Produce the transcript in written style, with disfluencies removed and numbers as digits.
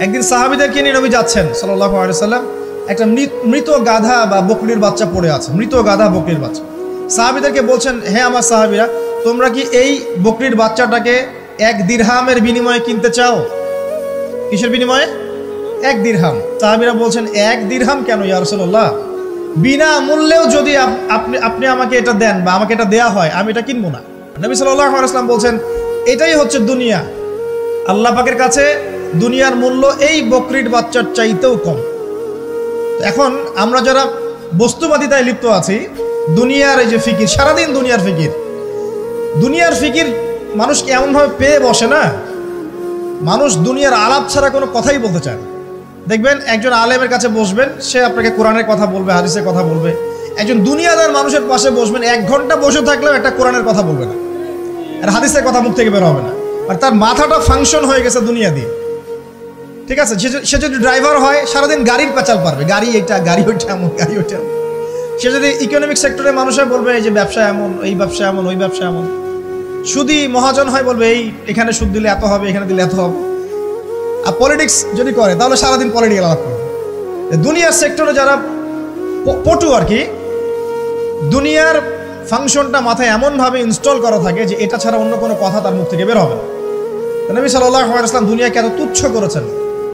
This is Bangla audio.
একদিন সাহাবীদেরকে নিয়ে নবী যাচ্ছেন সাল্লাল্লাহু আলাইহি ওয়াসাল্লাম, একটা মৃত গাধা বা বকরির বাচ্চা পড়ে আছে, মৃত গাধা বকরির বাচ্চা। সাহাবীদেরকে বলছেন, হে আমার সাহাবীরা, তোমরা কি এই বকরির বাচ্চাটাকে 1 দিরহামের বিনিময়ে কিনতে চাও? কিসের বিনিময়ে? 1 দিরহাম। সাহাবীরা বলছেন, 1 দিরহাম কেন ইয়া রাসূলুল্লাহ? বিনা মূল্যেও যদি আপনি আমাকে এটা দেন বা আমাকে এটা দেয়া হয়, আমি এটা কিনবো না। নবী সাল্লাল্লাহু আলাইহি ওয়াসাল্লাম বলছেন, এটাই হচ্ছে দুনিয়া। আল্লাহ পাকের কাছে দুনিয়ার মূল্য এই বকরির বাচ্চার চাইতেও কম। এখন আমরা যারা বস্তুবাদিতায় লিপ্ত আছি, দুনিয়ার এই যে ফিকির, সারাদিন দুনিয়ার ফিকির মানুষকে এমনভাবে পেয়ে বসে না, মানুষ দুনিয়ার আলাপ ছাড়া কোনো কথাই বলতে চায় না। দেখবেন একজন আলেমের কাছে বসবেন, সে আপনাকে কোরআনের কথা বলবে, হাদিসের কথা বলবে। একজন দুনিয়াদার মানুষের পাশে বসবেন, 1 ঘন্টা বসে থাকলেও একটা কোরআনের কথা বলবে না, আর হাদিসের কথা মুখ থেকে বের হবে না। আর তার মাথাটা ফাংশন হয়ে গেছে দুনিয়া দিয়ে, ঠিক আছে? সে যদি ড্রাইভার হয়, সারাদিন গাড়ির পেঁচাল পারবে, গাড়ি এটা, গাড়ি ওইটা, এমন গাড়ি ওইটা। সে যদি ইকোনমিক সেক্টরের মানুষের বলবে, এই যে ব্যবসা এমন, এই ব্যবসা এমন, ওই ব্যবসা এমন। সুদি মহাজন হয়, বলবে এখানে সুদ দিলে এত হবে, এখানে দিলে এত হবে। আর পলিটিক্স যদি করে, তাহলে সারাদিন পলিটিক্যাল আলাপ করবে। দুনিয়ার সেক্টরে যারা পটু আর কি, দুনিয়ার ফাংশনটা মাথায় এমনভাবে ইনস্টল করা থাকে যে এটা ছাড়া অন্য কোনো কথা তার মুখ থেকে বের হবে না। নবী সাল্লাল্লাহু আলাইহি ওয়াসাল্লাম দুনিয়াকে এত তুচ্ছ করেছেন।